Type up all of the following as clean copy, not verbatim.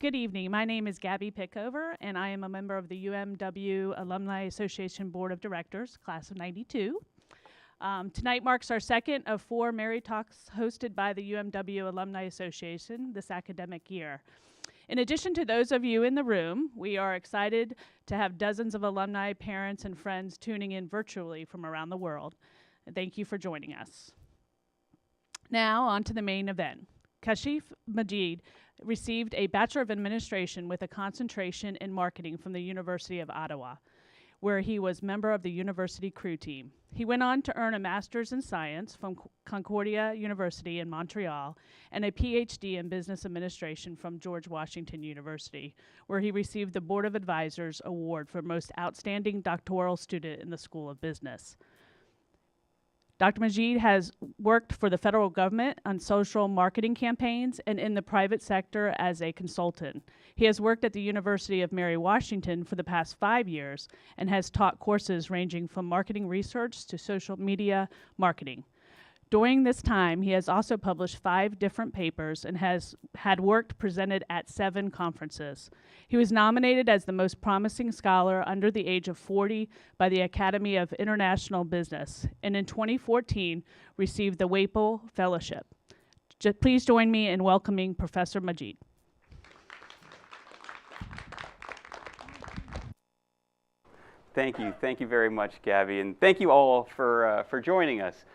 Good evening. My name is Gabby Pickover, and I am a member of the UMW Alumni Association Board of Directors, class of '92. Tonight marks our second of 4 Mary Talks hosted by the UMW Alumni Association this academic year. In addition to those of you in the room, we are excited to have dozens of alumni, parents, and friends tuning in virtually from around the world. And thank you for joining us. Now, on to the main event. Kashef Majid received a Bachelor of Administration with a concentration in marketing from the University of Ottawa, where he was member of the university crew team. He went on to earn a Master's in Science from Concordia University in Montreal and a PhD in Business Administration from George Washington University, where he received the Board of Advisors Award for Most Outstanding Doctoral Student in the School of Business. Dr. Majid has worked for the federal government on social marketing campaigns and in the private sector as a consultant. He has worked at the University of Mary Washington for the past 5 years and has taught courses ranging from marketing research to social media marketing. During this time, he has also published 5 different papers and has had work presented at 7 conferences. He was nominated as the most promising scholar under the age of 40 by the Academy of International Business, and in 2014 received the Wapel Fellowship. Please join me in welcoming Professor Majid. Thank you very much, Gabby, and thank you all for joining us.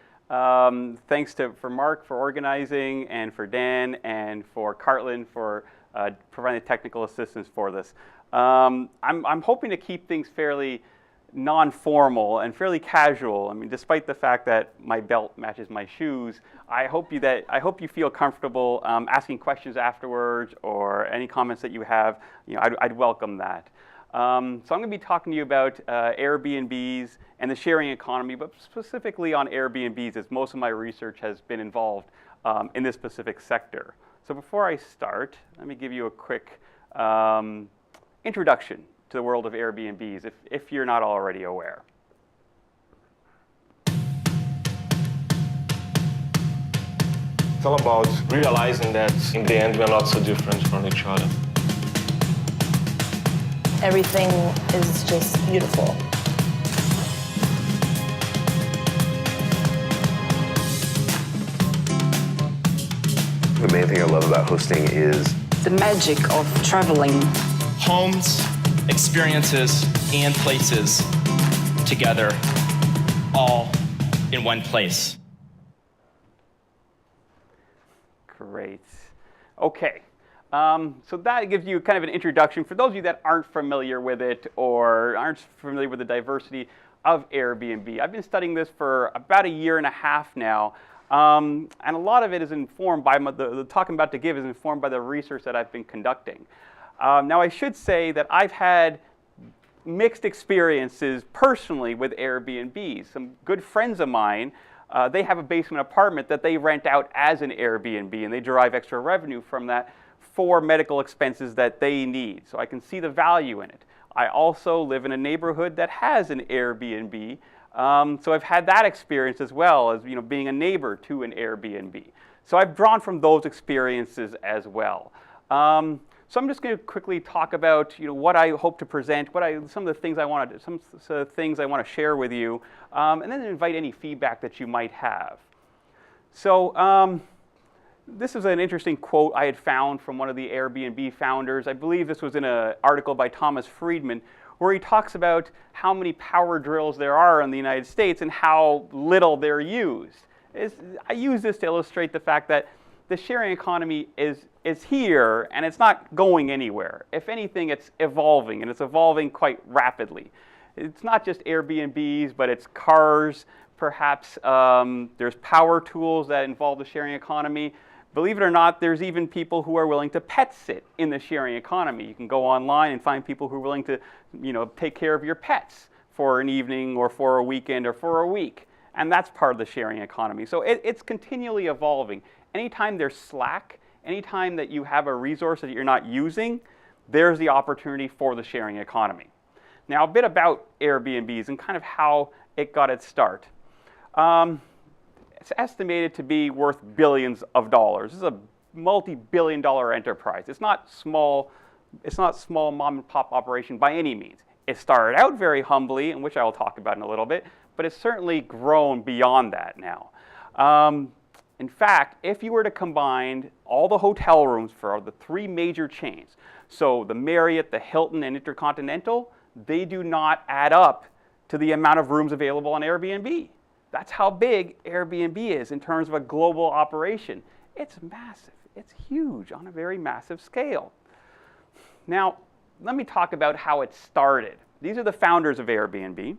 Thanks for Mark for organizing, and for Dan, and for Cartland for providing technical assistance for this. I'm hoping to keep things fairly non-formal and fairly casual. I mean, despite the fact that my belt matches my shoes, I hope you feel comfortable asking questions afterwards, or any comments that you have. I'd welcome that. So I'm going to be talking to you about Airbnbs and the sharing economy, but specifically on Airbnbs, as most of my research has been involved in this specific sector. So before I start, let me give you a quick introduction to the world of Airbnbs, if you're not already aware. It's all about realizing that in the end we're not so different from each other. Everything is just beautiful. The main thing I love about hosting is the magic of traveling. Homes, experiences, and places together, all in one place. Great. Okay. So that gives you kind of an introduction for those of you that aren't familiar with it or aren't familiar with the diversity of Airbnb. I've been studying this for about 1.5 years now, and a lot of it is informed by the talk I'm about to give is informed by the research that I've been conducting. Now, I should say that I've had mixed experiences personally with Airbnbs. Some good friends of mine, they have a basement apartment that they rent out as an Airbnb, and they derive extra revenue from that for medical expenses that they need. So I can see the value in it. I also live in a neighborhood that has an Airbnb, so I've had that experience as well as being a neighbor to an Airbnb. So I've drawn from those experiences as well. So I'm just going to quickly talk about what I hope to present, some of the things I want to share with you, and then invite any feedback that you might have. So. This is an interesting quote I had found from one of the Airbnb founders. I believe this was in an article by Thomas Friedman, where he talks about how many power drills there are in the United States and how little they're used. I use this to illustrate the fact that the sharing economy is here and it's not going anywhere. If anything, it's evolving, and it's evolving quite rapidly. It's not just Airbnbs, but it's cars, perhaps there's power tools that involve the sharing economy. Believe it or not, there's even people who are willing to pet sit in the sharing economy. You can go online and find people who are willing to, take care of your pets for an evening or for a weekend or for a week. And that's part of the sharing economy. So it's continually evolving. Anytime there's slack, anytime that you have a resource that you're not using, there's the opportunity for the sharing economy. Now, a bit about Airbnbs and kind of how it got its start. It's estimated to be worth billions of dollars. This is a multi-billion-dollar enterprise. It's not small mom and pop operation by any means. It started out very humbly, and which I will talk about in a little bit, but it's certainly grown beyond that now. In fact, if you were to combine all the hotel rooms for the 3 major chains, so the Marriott, the Hilton, and Intercontinental, they do not add up to the amount of rooms available on Airbnb. That's how big Airbnb is in terms of a global operation. It's massive. It's huge on a very massive scale. Now, let me talk about how it started. These are the founders of Airbnb.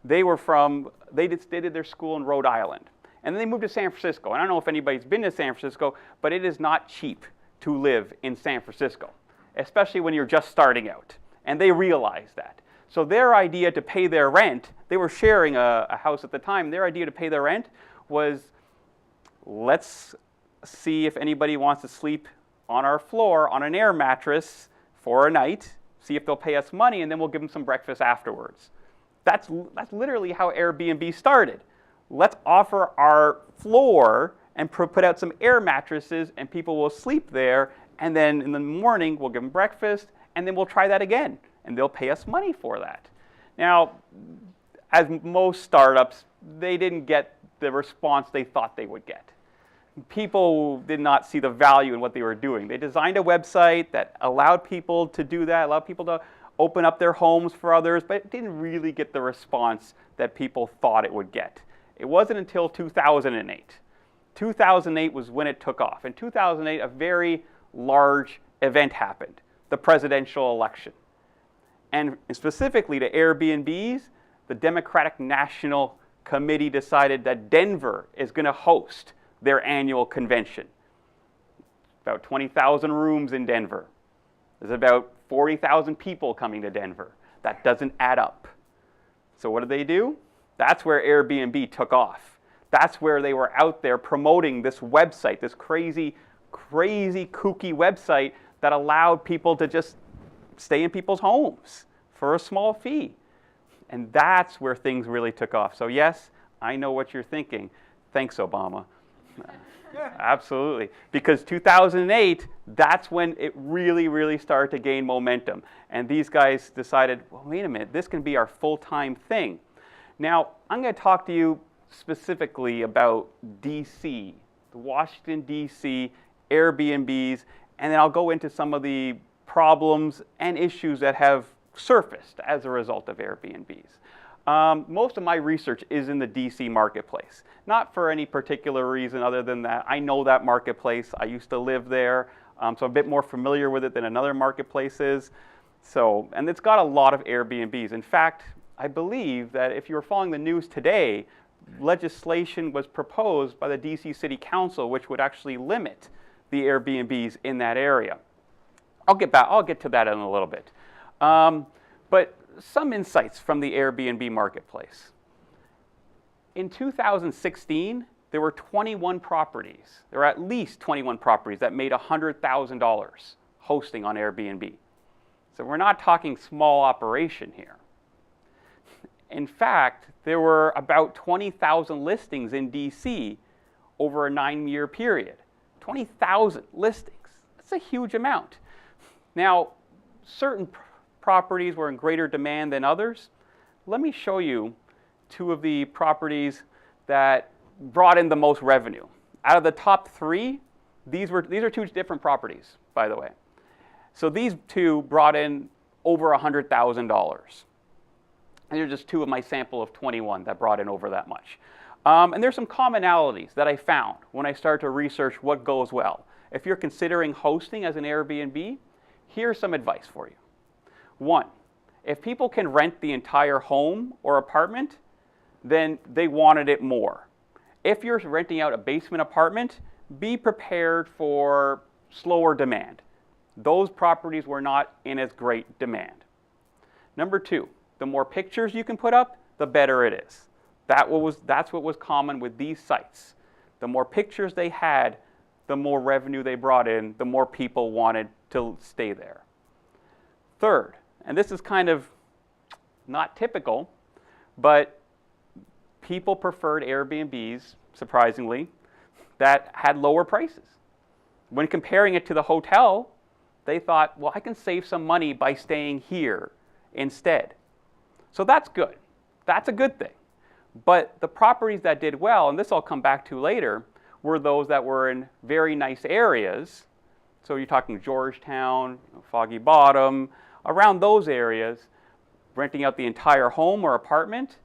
They did their school in Rhode Island. And then they moved to San Francisco. And I don't know if anybody's been to San Francisco, but it is not cheap to live in San Francisco, especially when you're just starting out. And they realized that. So their idea to pay their rent, they were sharing a house at the time, their idea to pay their rent was, let's see if anybody wants to sleep on our floor on an air mattress for a night, see if they'll pay us money, and then we'll give them some breakfast afterwards. That's literally how Airbnb started. Let's offer our floor and put out some air mattresses, and people will sleep there, and then in the morning we'll give them breakfast, and then we'll try that again, and they'll pay us money for that. Now, as most startups, they didn't get the response they thought they would get. People did not see the value in what they were doing. They designed a website that allowed people to do that, allowed people to open up their homes for others, but it didn't really get the response that people thought it would get. It wasn't until 2008. 2008 was when it took off. In 2008, a very large event happened, the presidential election. And specifically to Airbnbs, the Democratic National Committee decided that Denver is going to host their annual convention. About 20,000 rooms in Denver. There's about 40,000 people coming to Denver. That doesn't add up. So what did they do? That's where Airbnb took off. That's where they were out there promoting this website, this crazy, kooky website that allowed people to just stay in people's homes for a small fee. And that's where things really took off. So yes, I know what you're thinking. Thanks, Obama. Absolutely. Because 2008, that's when it really started to gain momentum. And these guys decided, well, wait a minute, this can be our full-time thing. Now, I'm going to talk to you specifically about DC, the Washington, D.C., Airbnbs, and then I'll go into some of the problems and issues that have surfaced as a result of Airbnbs. Most of my research is in the DC marketplace, not for any particular reason other than that I know that marketplace. I used to live there, so I'm a bit more familiar with it than another marketplace is. And it's got a lot of Airbnbs. In fact, I believe that if you were following the news today, legislation was proposed by the DC City Council which would actually limit the Airbnbs in that area. I'll get to that in a little bit. But some insights from the Airbnb marketplace. In 2016, there were 21 properties. There were at least 21 properties that made $100,000 hosting on Airbnb. So we're not talking small operation here. In fact, there were about 20,000 listings in DC over a 9-year period. 20,000 listings. That's a huge amount. Now, certain properties were in greater demand than others. Let me show you 2 of the properties that brought in the most revenue. Out of the top 3, these are 2 different properties, by the way. So these 2 brought in over $100,000. These are just 2 of my sample of 21 that brought in over that much. And there's some commonalities that I found when I started to research what goes well. If you're considering hosting as an Airbnb, here's some advice for you. 1, if people can rent the entire home or apartment, then they wanted it more. If you're renting out a basement apartment, be prepared for slower demand. Those properties were not in as great demand. Number 2, the more pictures you can put up, the better it is. That's what was common with these sites. The more pictures they had, the more revenue they brought in, the more people wanted to stay there. 3rd, and this is kind of not typical, but people preferred Airbnbs, surprisingly, that had lower prices. When comparing it to the hotel, they thought, well, I can save some money by staying here instead. So that's good. That's a good thing. But the properties that did well, and this I'll come back to later, were those that were in very nice areas. So you're talking Georgetown, Foggy Bottom, around those areas, renting out the entire home or apartment,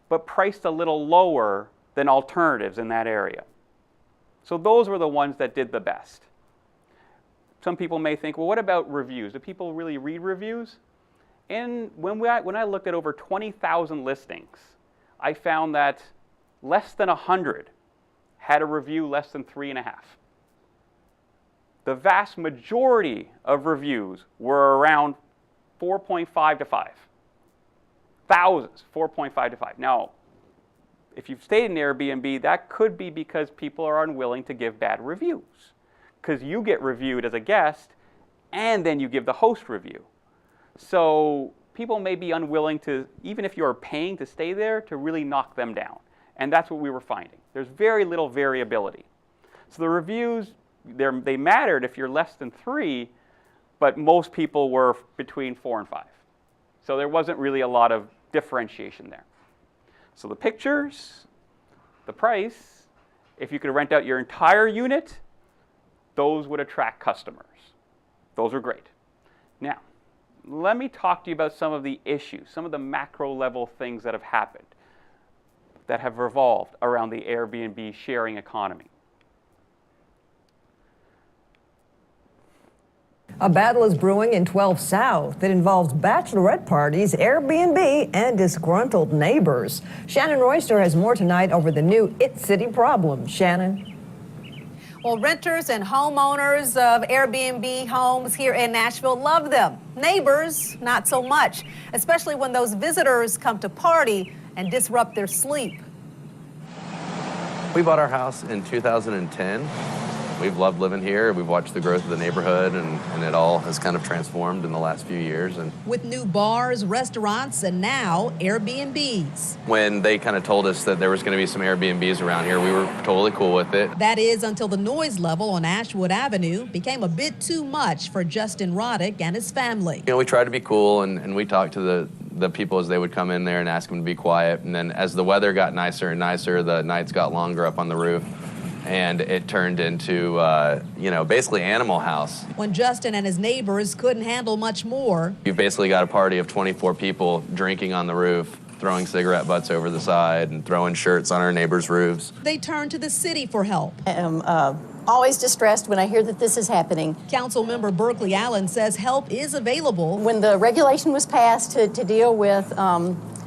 but priced a little lower than alternatives in that area. So those were the ones that did the best. Some people may think, well, what about reviews? Do people really read reviews? And when I looked at over 20,000 listings, I found that less than 100 had a review less than 3.5. The vast majority of reviews were around 4.5 to 5. Thousands, 4.5 to 5. Now, if you've stayed in Airbnb, that could be because people are unwilling to give bad reviews, because you get reviewed as a guest and then you give the host review. So people may be unwilling to, even if you're paying to stay there, to really knock them down. And that's what we were finding. There's very little variability. So the reviews, they mattered if you're less than 3, but most people were between 4 and 5. So there wasn't really a lot of differentiation there. So the pictures, the price, if you could rent out your entire unit, those would attract customers. Those are great. Now, let me talk to you about some of the issues, some of the macro level things that have happened, that have revolved around the Airbnb sharing economy. A battle is brewing in 12 South that involves bachelorette parties, Airbnb, and disgruntled neighbors. Shannon Royster has more tonight over the new It City problem. Shannon? Well, renters and homeowners of Airbnb homes here in Nashville love them. Neighbors, not so much, especially when those visitors come to party and disrupt their sleep. We bought our house in 2010. We've loved living here. We've watched the growth of the neighborhood, and it all has kind of transformed in the last few years. And with new bars, restaurants, and now Airbnbs. When they kind of told us that there was going to be some Airbnbs around here, we were totally cool with it. That is until the noise level on Ashwood Avenue became a bit too much for Justin Roddick and his family. You know, we tried to be cool, and we talked to the people as they would come in there and ask them to be quiet. And then as the weather got nicer and nicer, the nights got longer up on the roof. And it turned into, basically Animal House. When Justin and his neighbors couldn't handle much more. You've basically got a party of 24 people drinking on the roof, throwing cigarette butts over the side, and throwing shirts on our neighbors' roofs. They turned to the city for help. I am always distressed when I hear that this is happening. Councilmember Berkeley Allen says help is available. When the regulation was passed to deal with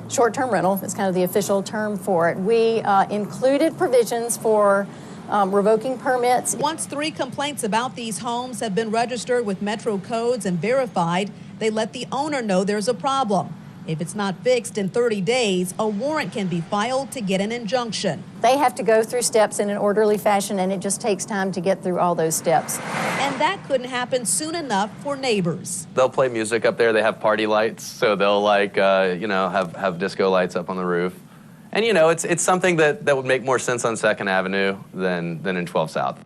short-term rental, it's kind of the official term for it, we included provisions for revoking permits. Once 3 complaints about these homes have been registered with Metro codes and verified, they let the owner know there's a problem. If it's not fixed in 30 days, a warrant can be filed to get an injunction. They have to go through steps in an orderly fashion, and it just takes time to get through all those steps. And that couldn't happen soon enough for neighbors. They'll play music up there. They have party lights, so they'll have disco lights up on the roof. And, it's something that would make more sense on 2nd Avenue than in 12 South.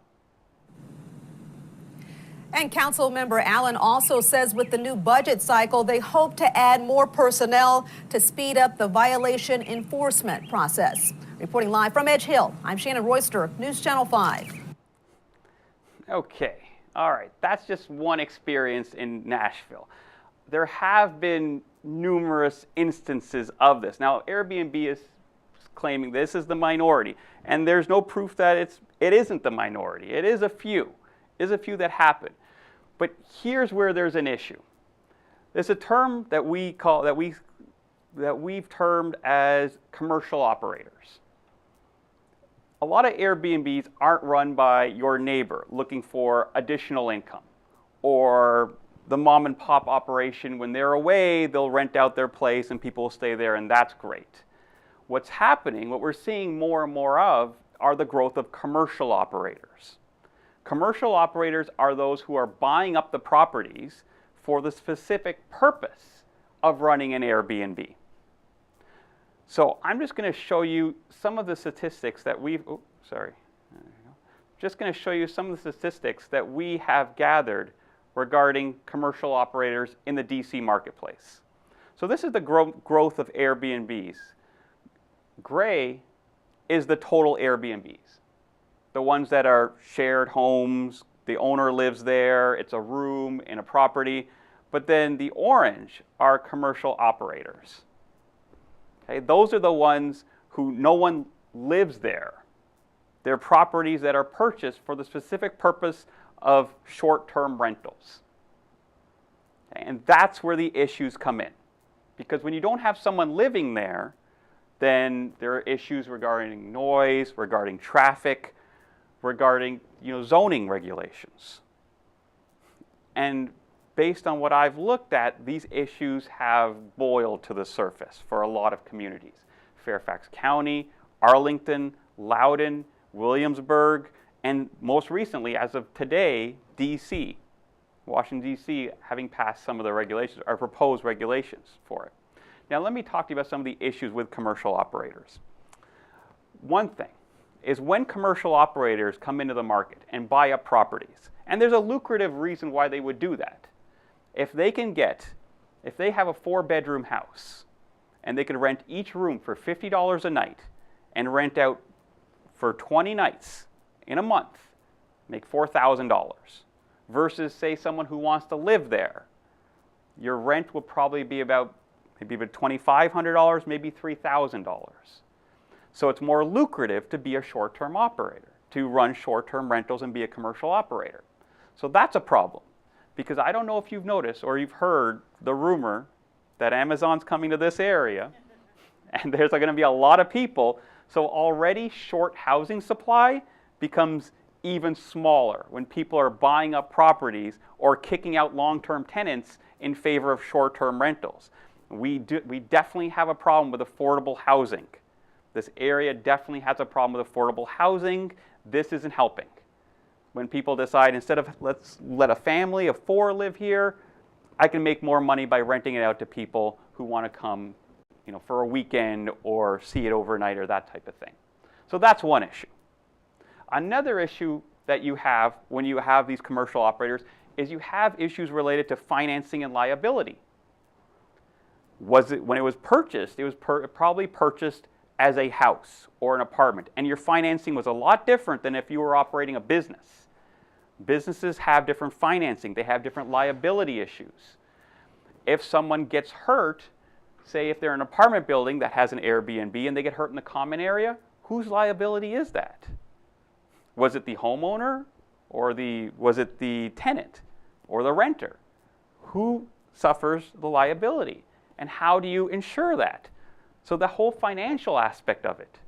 And Councilmember Allen also says with the new budget cycle, they hope to add more personnel to speed up the violation enforcement process. Reporting live from Edge Hill, I'm Shannon Royster, News Channel 5. Okay, all right, that's just one experience in Nashville. There have been numerous instances of this. Now, Airbnb is claiming this is the minority, and there's no proof that it isn't the minority. It is a few. Is a few that happen. But here's where there's an issue. There's a term that we've termed as commercial operators. A lot of Airbnbs aren't run by your neighbor looking for additional income, or the mom and pop operation. When they're away, they'll rent out their place and people will stay there, and that's great. What's happening, what we're seeing more and more of, are the growth of commercial operators. Commercial operators are those who are buying up the properties for the specific purpose of running an Airbnb. So I'm just going to show you some of the statistics that just going to show you some of the statistics that we have gathered regarding commercial operators in the DC marketplace. So this is the growth of Airbnbs. Gray is the total Airbnbs, the ones that are shared homes, the owner lives there, it's a room in a property, but then the orange are commercial operators. Okay, those are the ones who no one lives there. They're properties that are purchased for the specific purpose of short-term rentals. Okay, and that's where the issues come in. Because when you don't have someone living there, then there are issues regarding noise, regarding traffic, regarding zoning regulations. And based on what I've looked at, these issues have boiled to the surface for a lot of communities. Fairfax County, Arlington, Loudoun, Williamsburg, and most recently, as of today, DC. Washington, D.C. having passed some of the regulations, or proposed regulations for it. Now let me talk to you about some of the issues with commercial operators. One thing is when commercial operators come into the market and buy up properties, and there's a lucrative reason why they would do that. If they have a 4-bedroom house, and they could rent each room for $50 a night, and rent out for 20 nights in a month, make $4,000, versus say someone who wants to live there, your rent will probably be about $2,500, maybe $3,000. So it's more lucrative to be a short-term operator, to run short-term rentals and be a commercial operator. So that's a problem, because I don't know if you've noticed or you've heard the rumor that Amazon's coming to this area, and there's going to be a lot of people. So already short housing supply becomes even smaller when people are buying up properties or kicking out long-term tenants in favor of short-term rentals. We definitely have a problem with affordable housing. This area definitely has a problem with affordable housing. This isn't helping. When people decide, instead of let's let a family of 4 live here, I can make more money by renting it out to people who want to come, for a weekend or see it overnight or that type of thing. So that's one issue. Another issue that you have when you have these commercial operators is you have issues related to financing and liability. When it was purchased, it was probably purchased as a house or an apartment, and your financing was a lot different than if you were operating a business. Businesses have different financing. They have different liability issues. If someone gets hurt, say if they're in an apartment building that has an Airbnb and they get hurt in the common area, whose liability is that? Was it the homeowner, or was it the tenant or the renter? Who suffers the liability, and how do you insure that? So the whole financial aspect of it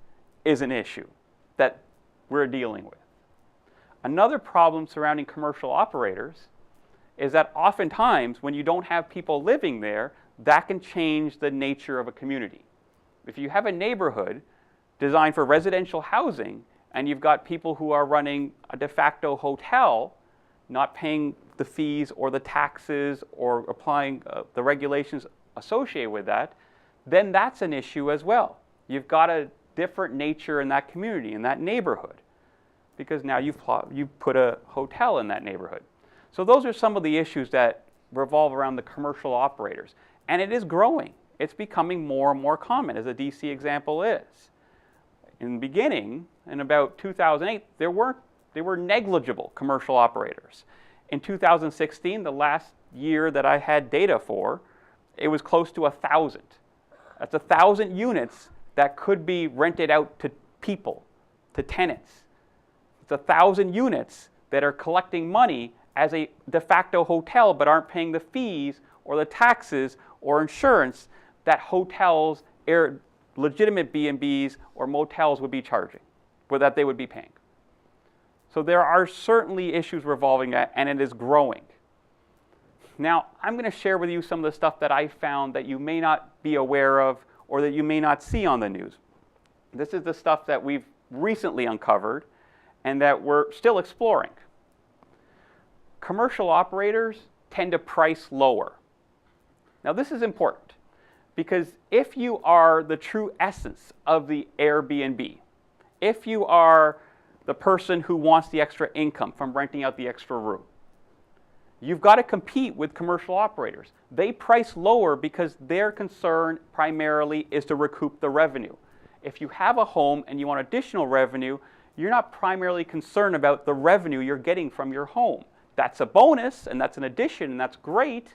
is an issue that we're dealing with. Another problem surrounding commercial operators is that oftentimes when you don't have people living there, that can change the nature of a community. If you have a neighborhood designed for residential housing and you've got people who are running a de facto hotel, not paying the fees or the taxes or applying the regulations associated with that, then that's an issue as well. You've got a different nature in that community, in that neighborhood, because now you've put a hotel in that neighborhood. So those are some of the issues that revolve around the commercial operators. And it is growing. It's becoming more and more common, as a DC example is. In the beginning, in about 2008, there were negligible commercial operators. In 2016, the last year that I had data for, it was close to 1,000. That's 1,000 units that could be rented out to people, to tenants. It's 1,000 units that are collecting money as a de facto hotel but aren't paying the fees or the taxes or insurance that hotels, legitimate B&Bs or motels would be charging, or that they would be paying. So there are certainly issues revolving that, and it is growing. Now, I'm going to share with you some of the stuff that I found that you may not be aware of or that you may not see on the news. This is the stuff that we've recently uncovered and that we're still exploring. Commercial operators tend to price lower. Now, this is important because if you are the true essence of the Airbnb, if you are the person who wants the extra income from renting out the extra room. You've got to compete with commercial operators. They price lower because their concern primarily is to recoup the revenue. If you have a home and you want additional revenue, you're not primarily concerned about the revenue you're getting from your home. That's a bonus and that's an addition and that's great,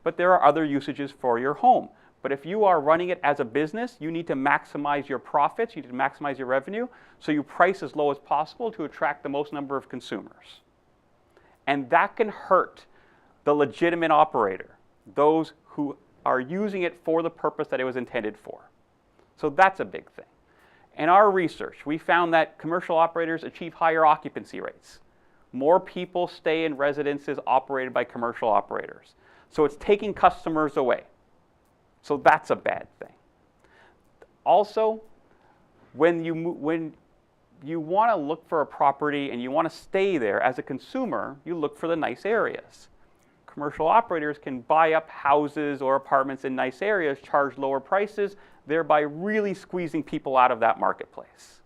but there are other usages for your home. But if you are running it as a business, you need to maximize your profits, you need to maximize your revenue, so you price as low as possible to attract the most number of consumers. And that can hurt the legitimate operator, those who are using it for the purpose that it was intended for. So that's a big thing. In our research, we found that commercial operators achieve higher occupancy rates. More people stay in residences operated by commercial operators. So it's taking customers away. So that's a bad thing. Also, when you want to look for a property and you want to stay there as a consumer, you look for the nice areas. Commercial operators can buy up houses or apartments in nice areas, charge lower prices, thereby really squeezing people out of that marketplace.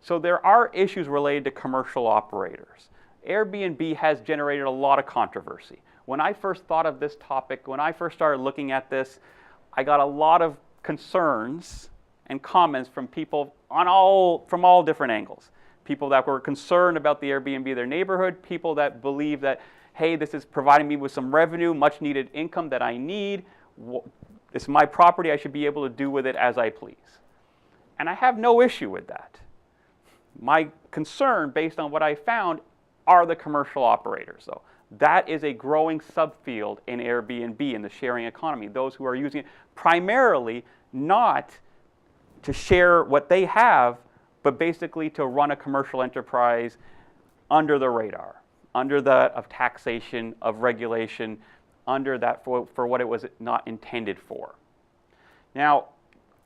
So there are issues related to commercial operators. Airbnb has generated a lot of controversy. When I first thought of this topic, when I first started looking at this, I got a lot of concerns and comments from people from all different angles. People that were concerned about the Airbnb, their neighborhood, people that believe that, hey, this is providing me with some revenue, much needed income that I need. It's my property, I should be able to do with it as I please. And I have no issue with that. My concern, based on what I found, are the commercial operators, though. That is a growing subfield in Airbnb, in the sharing economy. Those who are using it primarily not to share what they have, but basically to run a commercial enterprise under the radar, under that of taxation, of regulation, under that for what it was not intended for. Now,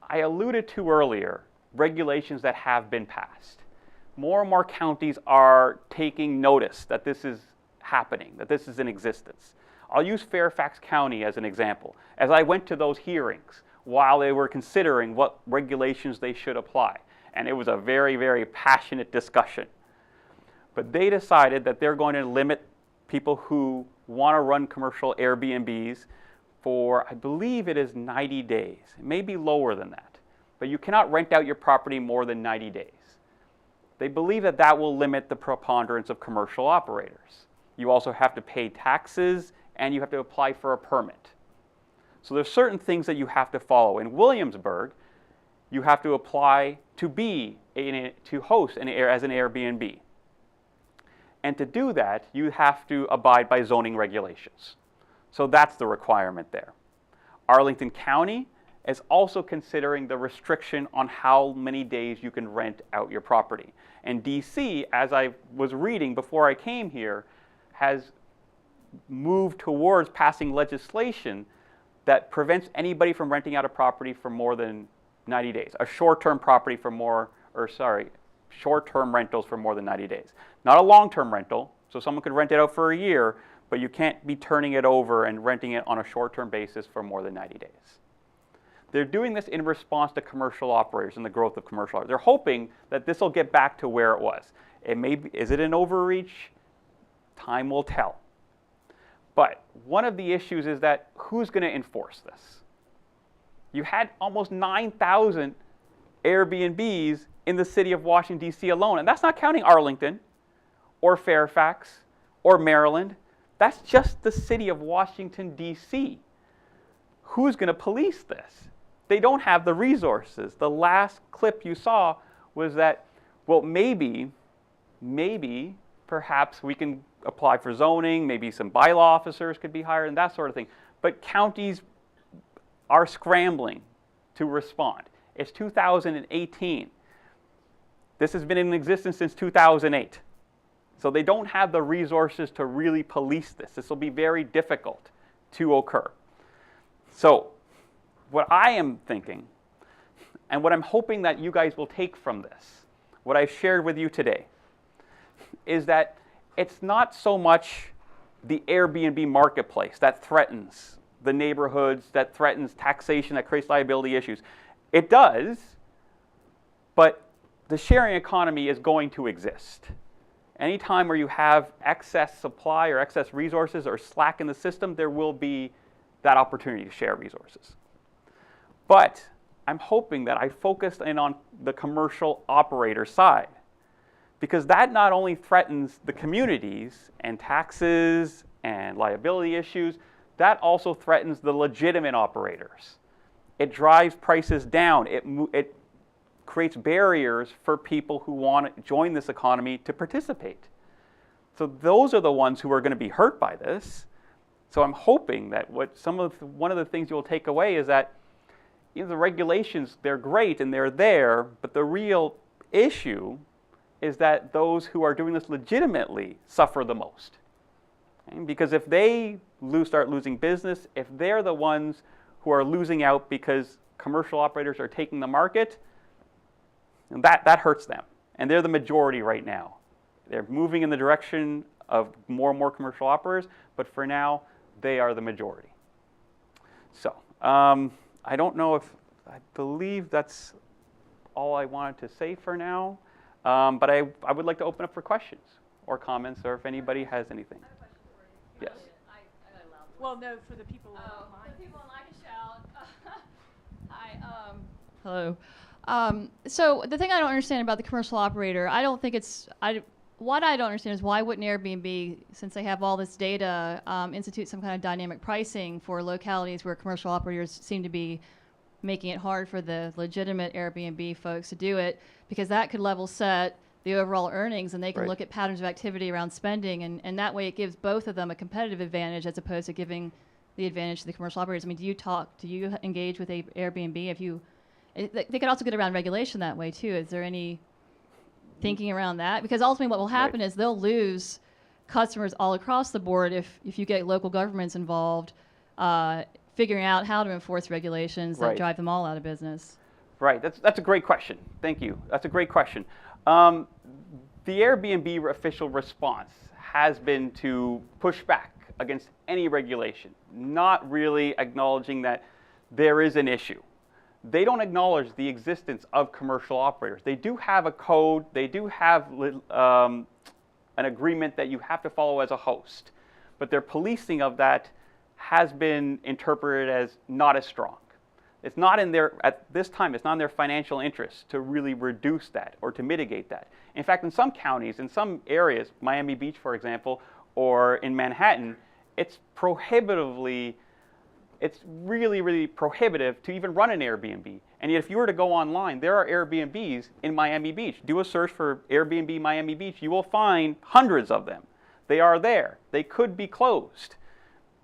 I alluded to earlier regulations that have been passed. More and more counties are taking notice that this is happening, that this is in existence. I'll use Fairfax County as an example. As I went to those hearings while they were considering what regulations they should apply, and it was a very, very passionate discussion. But they decided that they're going to limit people who want to run commercial Airbnbs for, I believe it is 90 days. It may be lower than that, but you cannot rent out your property more than 90 days. They believe that that will limit the preponderance of commercial operators. You also have to pay taxes and you have to apply for a permit. So there's certain things that you have to follow. In Williamsburg, you have to apply to host as an Airbnb. And to do that, you have to abide by zoning regulations. So that's the requirement there. Arlington County is also considering the restriction on how many days you can rent out your property. And DC, as I was reading before I came here, has moved towards passing legislation that prevents anybody from renting out a property for more than 90 days. A short-term property for short-term rentals for more than 90 days. Not a long-term rental, so someone could rent it out for a year, but you can't be turning it over and renting it on a short-term basis for more than 90 days. They're doing this in response to commercial operators and the growth of commercial operators. They're hoping that this will get back to where it was. Is it an overreach? Time will tell. But one of the issues is that who's going to enforce this? You had almost 9,000 Airbnbs in the city of Washington, D.C. alone. And that's not counting Arlington or Fairfax or Maryland. That's just the city of Washington, D.C. Who's going to police this? They don't have the resources. The last clip you saw was that, well, maybe, perhaps we can apply for zoning, maybe some bylaw officers could be hired and that sort of thing. But counties are scrambling to respond. It's 2018. This has been in existence since 2008. So they don't have the resources to really police this. This will be very difficult to occur. So what I am thinking, and what I'm hoping that you guys will take from this, what I've shared with you today, is that it's not so much the Airbnb marketplace that threatens the neighborhoods, that threatens taxation, that creates liability issues. It does, but the sharing economy is going to exist. Anytime where you have excess supply or excess resources or slack in the system, there will be that opportunity to share resources. But I'm hoping that I focused in on the commercial operator side, because that not only threatens the communities and taxes and liability issues, that also threatens the legitimate operators. It drives prices down. It creates barriers for people who want to join this economy to participate. So those are the ones who are going to be hurt by this. So I'm hoping that one of the things you'll take away is that the regulations, they're great and they're there, but the real issue is that those who are doing this legitimately suffer the most. Okay? Because if they start losing business, if they're the ones who are losing out because commercial operators are taking the market, that hurts them. And they're the majority right now. They're moving in the direction of more and more commercial operators, but for now, they are the majority. So, I don't know if, I believe that's all I wanted to say for now. But I would like to open up for questions or comments, or if anybody has anything. I have a question for you. Yes. I got a loud voice. Well, no, for the people online. The people online can shout. Hi. Hello. So the thing I don't understand about the commercial operator, I don't think it's, what I don't understand is why wouldn't Airbnb, since they have all this data, institute some kind of dynamic pricing for localities where commercial operators seem to be making it hard for the legitimate Airbnb folks to do it, because that could level set the overall earnings, and they can look at patterns of activity around spending, and that way it gives both of them a competitive advantage as opposed to giving the advantage to the commercial operators. I mean, do you engage with Airbnb? They could also get around regulation that way too. Is there any thinking around that? Because ultimately what will happen is they'll lose customers all across the board if you get local governments involved figuring out how to enforce regulations that drive them all out of business. Right, that's a great question. Thank you. That's a great question. The Airbnb official response has been to push back against any regulation, not really acknowledging that there is an issue. They don't acknowledge the existence of commercial operators. They do have a code. They do have an agreement that you have to follow as a host. But their policing of that has been interpreted as not as strong. It's not in their, at this time, it's not in their financial interest to really reduce that or to mitigate that. In fact, in some counties, in some areas, Miami Beach, for example, or in Manhattan, it's really, really prohibitive to even run an Airbnb. And yet if you were to go online, there are Airbnbs in Miami Beach. Do a search for Airbnb Miami Beach. You will find hundreds of them. They are there. They could be closed.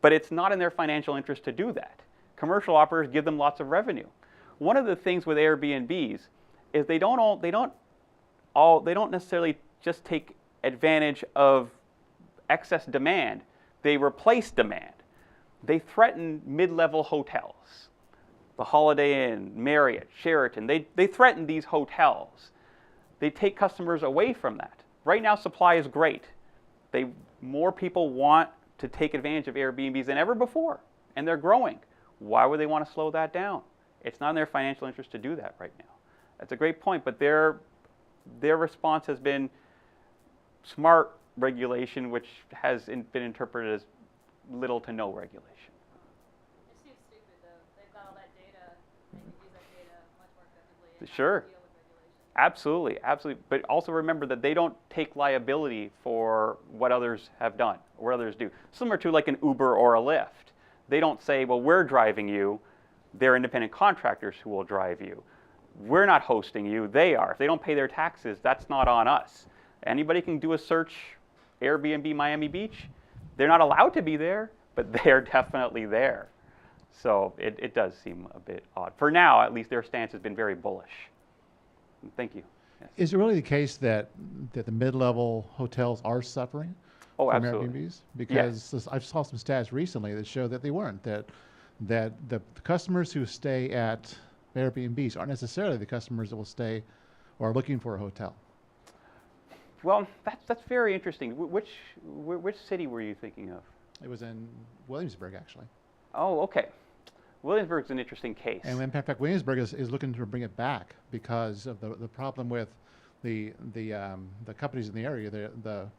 But it's not in their financial interest to do that. Commercial operators give them lots of revenue. One of the things with Airbnbs is they don't necessarily just take advantage of excess demand. They replace demand. They threaten mid-level hotels, the Holiday Inn, Marriott, Sheraton. They threaten these hotels. They take customers away from that. Right now, supply is great. More people want to take advantage of Airbnbs than ever before, and they're growing. Why would they want to slow that down? It's not in their financial interest to do that right now. That's a great point, but their response has been smart regulation, which has been interpreted as little to no regulation. It seems stupid though. They've got all that data. They can use that data much more effectively. Sure. Deal with regulation. Absolutely, absolutely. But also remember that they don't take liability for what others have done or what others do. Similar to like an Uber or a Lyft. They don't say, well, we're driving you. They're independent contractors who will drive you. We're not hosting you. They are. If they don't pay their taxes, that's not on us. Anybody can do a search, Airbnb Miami Beach. They're not allowed to be there, but they're definitely there. So it does seem a bit odd. For now, at least their stance has been very bullish. Thank you. Yes. Is it really the case that the mid-level hotels are suffering from absolutely. Airbnbs? Because I saw some stats recently that show that they weren't. That the customers who stay at Airbnbs aren't necessarily the customers that will stay or are looking for a hotel. Well, that's very interesting. Which city were you thinking of? It was in Williamsburg, actually. Oh, okay. Williamsburg's an interesting case. And in fact, Williamsburg is looking to bring it back because of the problem with the companies in the area, the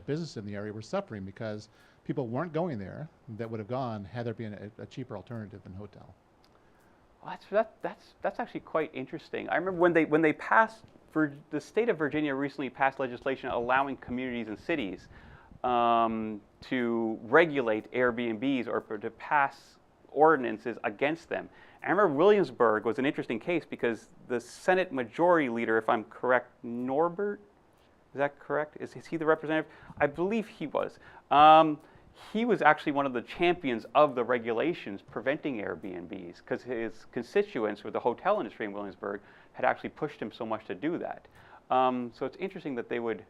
business in the area were suffering because people weren't going there that would have gone had there been a cheaper alternative than hotel. Well, that's actually quite interesting. I remember when they passed, the state of Virginia recently passed legislation allowing communities and cities to regulate Airbnbs or to pass ordinances against them. I remember Williamsburg was an interesting case because the Senate Majority Leader, if I'm correct, Norbert, is that correct? Is he the representative? I believe he was. He was actually one of the champions of the regulations preventing Airbnbs because his constituents with the hotel industry in Williamsburg had actually pushed him so much to do that. So it's interesting that they would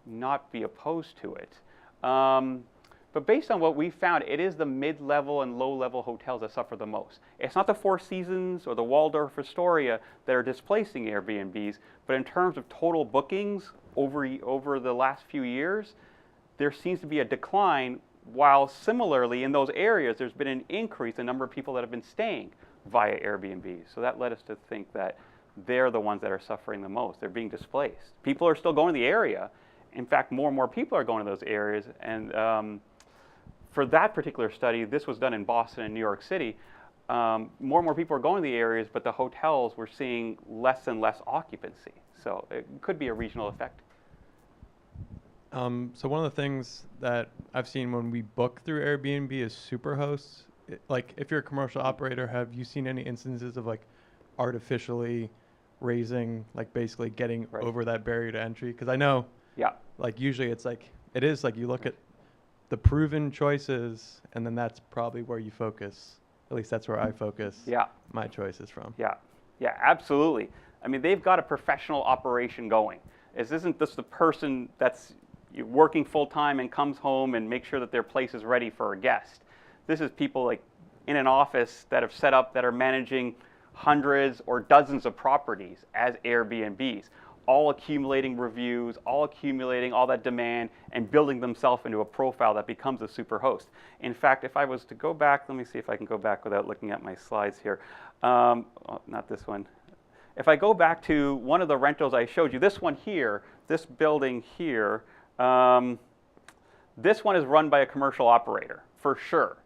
not be opposed to it. But based on what we found, it is the mid-level and low-level hotels that suffer the most. It's not the Four Seasons or the Waldorf Astoria that are displacing Airbnbs, but in terms of total bookings over the last few years, there seems to be a decline, while similarly in those areas there's been an increase in the number of people that have been staying via Airbnb. So that led us to think that they're the ones that are suffering the most. They're being displaced. People are still going to the area. In fact, more and more people are going to those areas. And for that particular study, this was done in Boston and New York City. More and more people are going to the areas, but the hotels were seeing less and less occupancy. So it could be a regional effect. So one of the things that I've seen when we book through Airbnb is superhosts. Like, if you're a commercial operator, have you seen any instances of like artificially raising, like basically getting over that barrier to entry? Because I know, like usually it's like it is like you look at the proven choices, and then that's probably where you focus. At least that's where I focus. My choices from. Yeah, absolutely. I mean, they've got a professional operation going. This isn't just the person that's working full time and comes home and makes sure that their place is ready for a guest. This is people like in an office that have set up that are managing hundreds or dozens of properties as Airbnbs, all accumulating reviews, all accumulating all that demand and building themselves into a profile that becomes a super host. In fact, if I was to go back, let me see if I can go back without looking at my slides here. Not this one. If I go back to one of the rentals I showed you, this one here, this building here, this one is run by a commercial operator, for sure.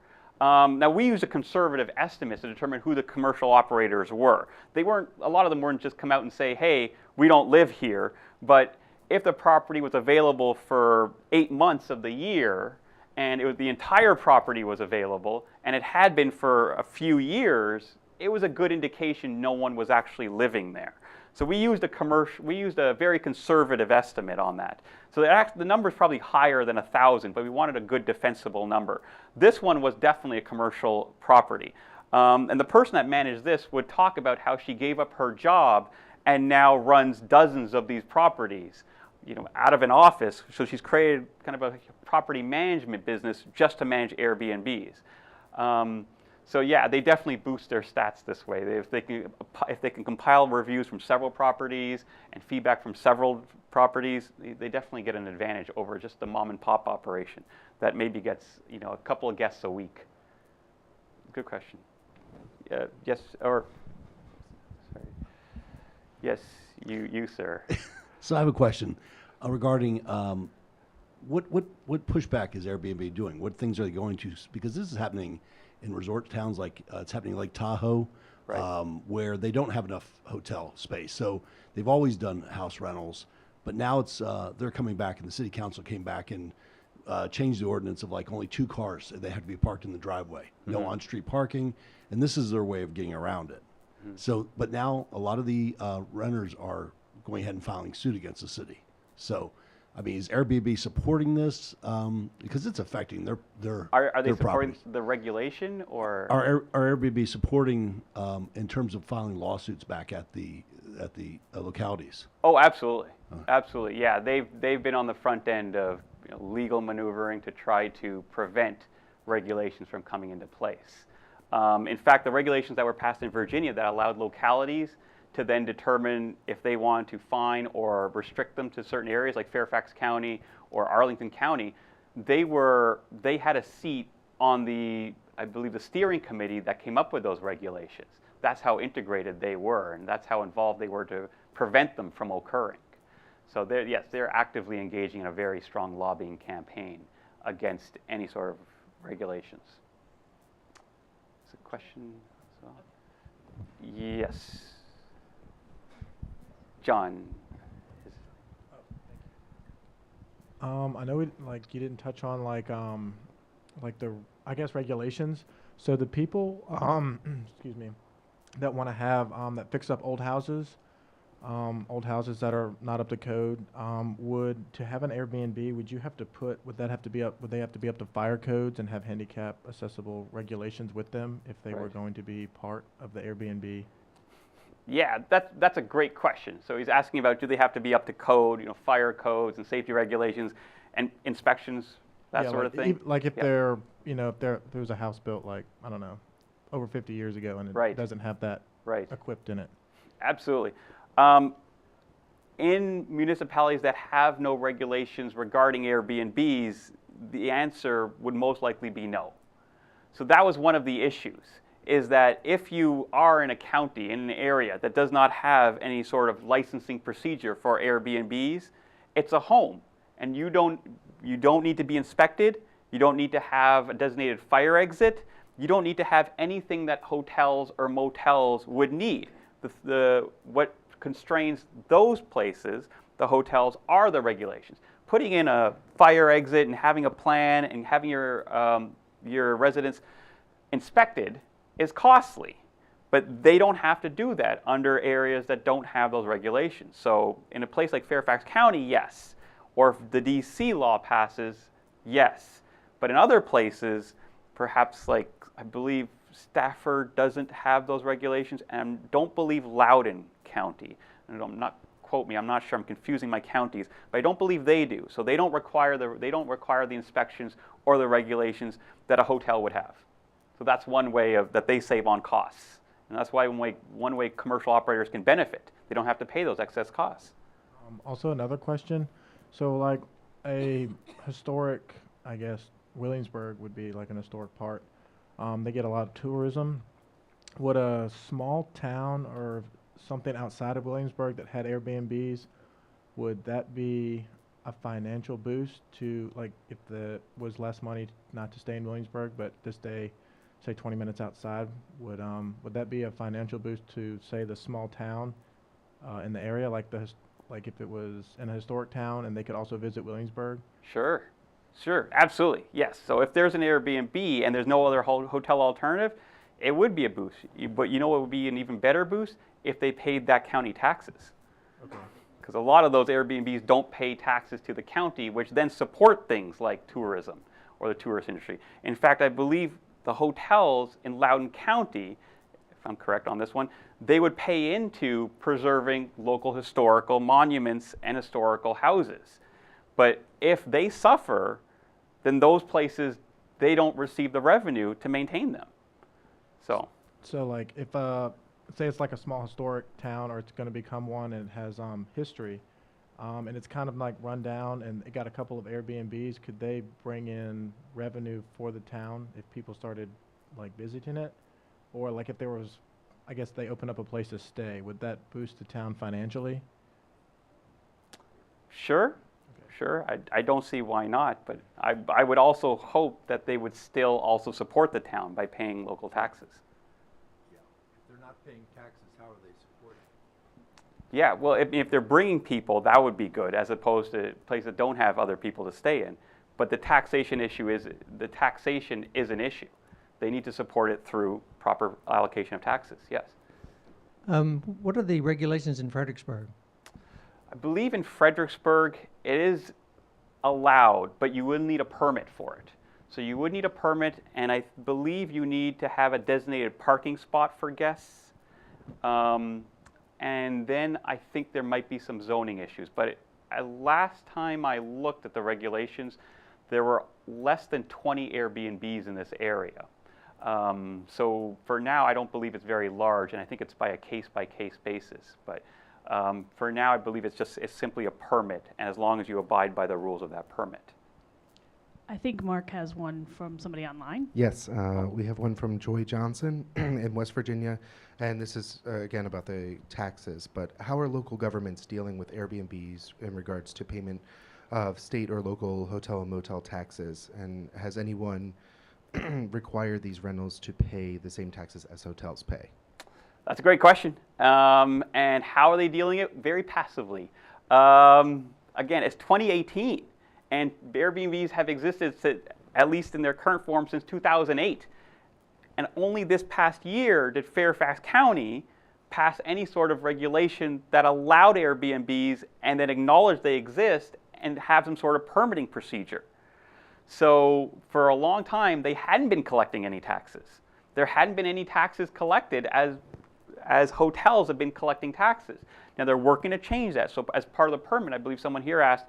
Now, we used a conservative estimate to determine who the commercial operators were. They weren't, a lot of them weren't just come out and say, hey, we don't live here, but if the property was available for 8 months of the year, and the entire property was available, and it had been for a few years, it was a good indication no one was actually living there. So we used a very conservative estimate on that. So the number is probably higher than 1,000, but we wanted a good defensible number. This one was definitely a commercial property. And the person that managed this would talk about how she gave up her job and now runs dozens of these properties, out of an office. So she's created kind of a property management business just to manage Airbnbs. So yeah, they definitely boost their stats this way. If they can compile reviews from several properties and feedback from several properties, they definitely get an advantage over just the mom and pop operation that maybe gets a couple of guests a week. Good question. Yes, or sorry. Yes, you sir. So I have a question regarding what pushback is Airbnb doing? What things are they going to? Because this is happening in resort towns, like it's happening like Tahoe, where they don't have enough hotel space. So they've always done house rentals, but now it's they're coming back, and the city council came back and changed the ordinance of like only 2 cars. They have to be parked in the driveway, no on-street parking, and this is their way of getting around it. So, but now a lot of the renters are going ahead and filing suit against the city. So, I mean, is Airbnb supporting this? Because it's affecting their Are they their supporting properties. the regulation, or Are Airbnb supporting in terms of filing lawsuits back at the localities? Oh, absolutely, absolutely. Yeah, they've been on the front end of legal maneuvering to try to prevent regulations from coming into place. In fact, the regulations that were passed in Virginia that allowed localities to then determine if they want to fine or restrict them to certain areas like Fairfax County or Arlington County, they had a seat on the I believe, the steering committee that came up with those regulations. That's how integrated they were, and that's how involved they were to prevent them from occurring. So yes, they're actively engaging in a very strong lobbying campaign against any sort of regulations. Is a question as well? Yes. John. I know you didn't touch on the I guess regulations. So the people excuse me, that want to have that fix up old houses that are not up to code, to have an Airbnb, would they have to be up to fire codes and have handicap accessible regulations with them if they were going to be part of the Airbnb? Yeah, that's a great question. So he's asking about, do they have to be up to code, fire codes and safety regulations and inspections, that sort of thing? If they're, if there was a house built I don't know, over 50 years ago and it doesn't have that equipped in it. Absolutely. In municipalities that have no regulations regarding Airbnbs, the answer would most likely be no. So that was one of the issues, is that if you are in a county, in an area that does not have any sort of licensing procedure for Airbnbs, it's a home, and you don't need to be inspected, you don't need to have a designated fire exit, you don't need to have anything that hotels or motels would need. What constrains those places, the hotels, are the regulations. Putting in a fire exit and having a plan and having your residents inspected is costly, but they don't have to do that under areas that don't have those regulations. So in a place like Fairfax County, yes. Or if the DC law passes, yes. But in other places, perhaps I believe Stafford doesn't have those regulations, and I don't believe Loudoun County. And quote me, I'm not sure, I'm confusing my counties, but I don't believe they do. So they don't require the inspections or the regulations that a hotel would have. So that's one way that they save on costs. And that's why one way commercial operators can benefit. They don't have to pay those excess costs. Also another question. So a historic, I guess, Williamsburg would be an historic part. They get a lot of tourism. Would a small town or something outside of Williamsburg that had Airbnbs, would that be a financial boost to, if there was less money not to stay in Williamsburg but to stay, say, 20 minutes outside, would that be a financial boost to, say, the small town in the area, if it was in a historic town and they could also visit Williamsburg? Sure, absolutely, yes. So if there's an Airbnb and there's no other hotel alternative, it would be a boost. But you know what would be an even better boost? If they paid that county taxes. Okay. Because a lot of those Airbnbs don't pay taxes to the county, which then support things like tourism or the tourist industry. In fact, I believe the hotels in Loudoun County, if I'm correct on this one, they would pay into preserving local historical monuments and historical houses. But if they suffer, then those places, they don't receive the revenue to maintain them. So if say it's a small historic town, or it's going to become one and it has history, and it's kind of run down and it got a couple of Airbnbs, could they bring in revenue for the town if people started visiting it? Or if there was, I guess they open up a place to stay, would that boost the town financially? Sure. I don't see why not, but I would also hope that they would still also support the town by paying local taxes. Yeah, if they're not paying taxes, how are they supporting? Yeah, well, if they're bringing people, that would be good, as opposed to places that don't have other people to stay in. But the taxation is an issue. They need to support it through proper allocation of taxes, yes. What are the regulations in Fredericksburg? I believe in Fredericksburg it is allowed, but you will need a permit for it. So you would need a permit, and I believe you need to have a designated parking spot for guests. And then I think there might be some zoning issues. But last time I looked at the regulations, there were less than 20 Airbnbs in this area. So for now, I don't believe it's very large, and I think it's by a case-by-case basis. But for now, I believe it's simply a permit, and as long as you abide by the rules of that permit. I think Mark has one from somebody online. Yes, we have one from Joy Johnson in West Virginia, and this is again about the taxes. But how are local governments dealing with Airbnbs in regards to payment of state or local hotel and motel taxes? And has anyone required these rentals to pay the same taxes as hotels pay? That's a great question. And how are they dealing it? Very passively. Again, it's 2018, and Airbnbs have existed, at least in their current form, since 2008. And only this past year did Fairfax County pass any sort of regulation that allowed Airbnbs and then acknowledged they exist and have some sort of permitting procedure. So for a long time, they hadn't been collecting any taxes. There hadn't been any taxes collected as hotels have been collecting taxes. Now they're working to change that. So as part of the permit, I believe someone here asked,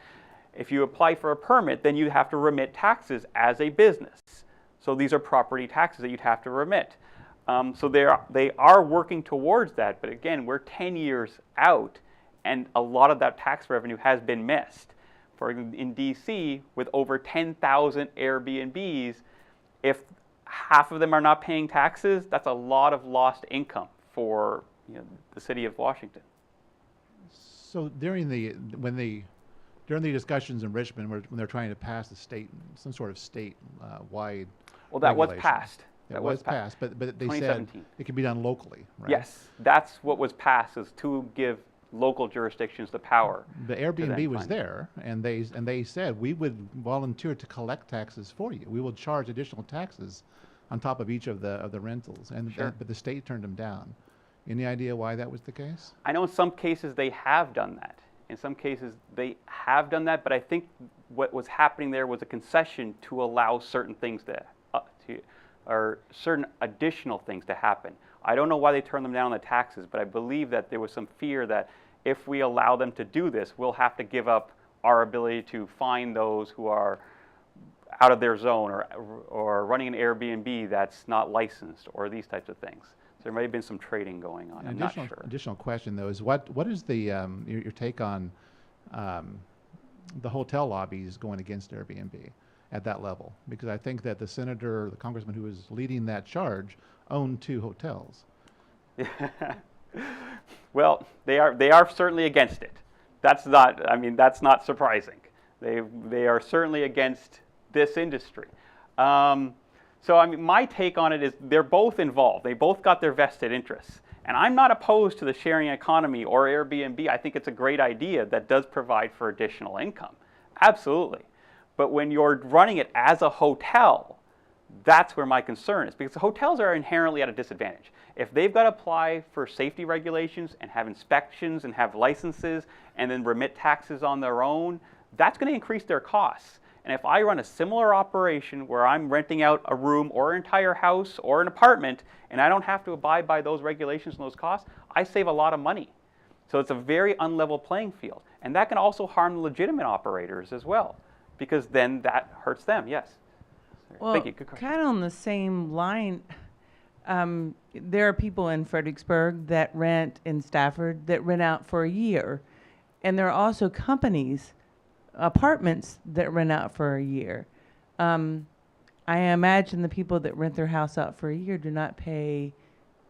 if you apply for a permit, then you have to remit taxes as a business. So these are property taxes that you'd have to remit. So they are working towards that. But again, we're 10 years out, and a lot of that tax revenue has been missed. For in DC, with over 10,000 Airbnbs, if half of them are not paying taxes, that's a lot of lost income for the city of Washington. So during the discussions in Richmond, when they're trying to pass some sort of state-wide well, that was regulation, passed. That was passed, but they said it can be done locally, right? Yes, that's what was passed, is to give local jurisdictions the power. The Airbnb was there, and they said we would volunteer to collect taxes for you. We will charge additional taxes on top of each of the rentals, but the state turned them down. Any idea why that was the case? I know in some cases they have done that. In some cases they have done that, but I think what was happening there was a concession to allow certain things or certain additional things to happen. I don't know why they turned them down on the taxes, but I believe that there was some fear that if we allow them to do this, we'll have to give up our ability to find those who are out of their zone or running an Airbnb that's not licensed or these types of things. So there may have been some trading going on. I'm not sure. Additional question though is what is the your take on the hotel lobbies going against Airbnb at that level? Because I think that the senator, the congressman who was leading that charge, owned 2 hotels. Well, they are certainly against it. That's not surprising. They are certainly against this industry. So my take on it is they're both involved. They both got their vested interests. And I'm not opposed to the sharing economy or Airbnb. I think it's a great idea that does provide for additional income. Absolutely. But when you're running it as a hotel, that's where my concern is, because the hotels are inherently at a disadvantage. If they've got to apply for safety regulations and have inspections and have licenses and then remit taxes on their own, that's going to increase their costs. And if I run a similar operation where I'm renting out a room or an entire house or an apartment and I don't have to abide by those regulations and those costs, I save a lot of money. So it's a very unlevel playing field. And that can also harm the legitimate operators as well, because then that hurts them. Yes. Well, thank you. Good question. Kind of on the same line, there are people in Fredericksburg that rent, in Stafford, that rent out for a year. And there are also companies, apartments that rent out for a year. I imagine the people that rent their house out for a year do not pay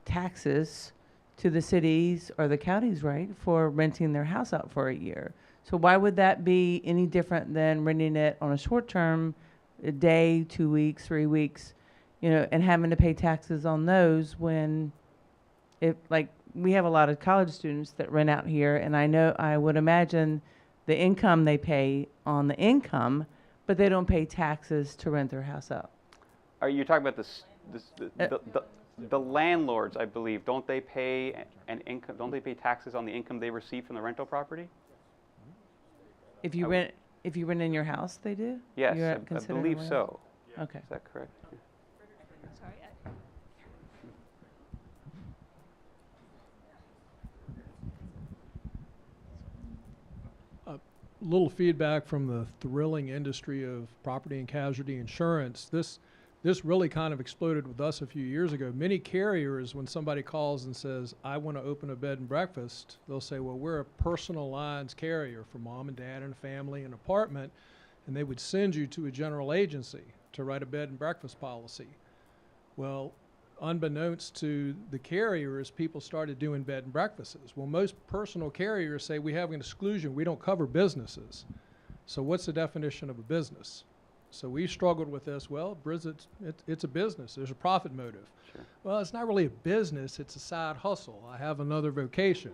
taxes to the cities or the counties, right, for renting their house out for a year. So why would that be any different than renting it on a short term, a day, 2 weeks, 3 weeks, and having to pay taxes on those when, we have a lot of college students that rent out here, and I would imagine the income they pay on the income, but they don't pay taxes to rent their house out. Are you talking about the landlords? I believe, don't they pay an income? Don't they pay taxes on the income they receive from the rental property? If you rent in your house, they do? Yes, I believe so. Okay. Is that correct? Yeah. Little feedback from the thrilling industry of property and casualty insurance. This really kind of exploded with us a few years ago. Many carriers, when somebody calls and says, I want to open a bed and breakfast, they'll say, well, we're a personal lines carrier for mom and dad and a family and apartment. and they would send you to a general agency to write a bed and breakfast policy. Well, unbeknownst to the carriers, people started doing bed and breakfasts. Well, most personal carriers say we have an exclusion. We don't cover businesses. So what's the definition of a business? So we struggled with this. Well, it's a business. There's a profit motive. Sure. Well, it's not really a business. It's a side hustle. I have another vocation.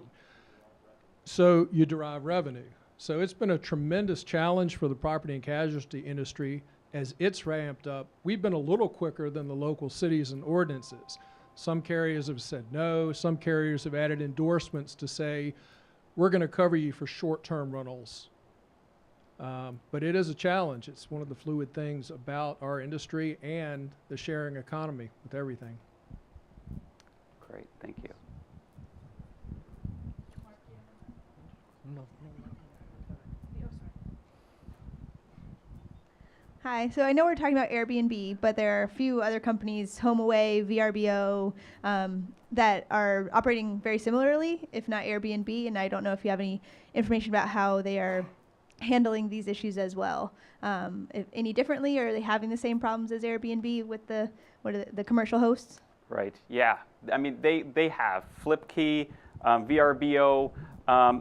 So you derive revenue. So it's been a tremendous challenge for the property and casualty industry as it's ramped up. We've been a little quicker than the local cities and ordinances. Some carriers have said no. Some carriers have added endorsements to say, we're going to cover you for short-term rentals. But it is a challenge. It's one of the fluid things about our industry and the sharing economy with everything. Great, thank you. Hi, so I know we're talking about Airbnb, but there are a few other companies, HomeAway, VRBO, that are operating very similarly, if not Airbnb, and I don't know if you have any information about how they are handling these issues as well. If any differently, or are they having the same problems as Airbnb with the commercial hosts? Right, yeah. I mean, they have FlipKey, VRBO,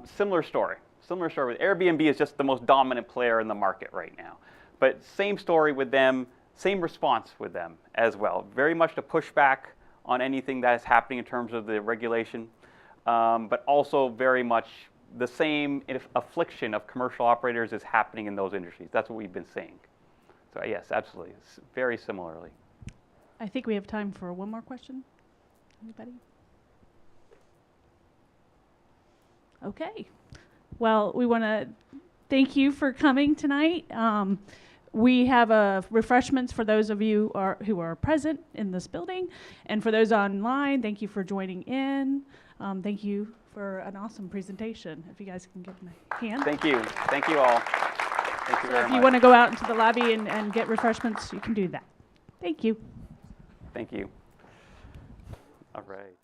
similar story. Similar story with Airbnb is just the most dominant player in the market right now. But same story with them, same response with them as well. Very much to push back on anything that is happening in terms of the regulation, but also very much the same affliction of commercial operators is happening in those industries. That's what we've been seeing. So yes, absolutely, it's very similarly. I think we have time for one more question. Anybody? Okay. Well, we want to thank you for coming tonight. We have refreshments for those of you who are present in this building. And for those online, thank you for joining in. Thank you for an awesome presentation. If you guys can give them a hand. Thank you. Thank you all. Thank you very much. If you want to go out into the lobby and get refreshments, you can do that. Thank you. Thank you. All right.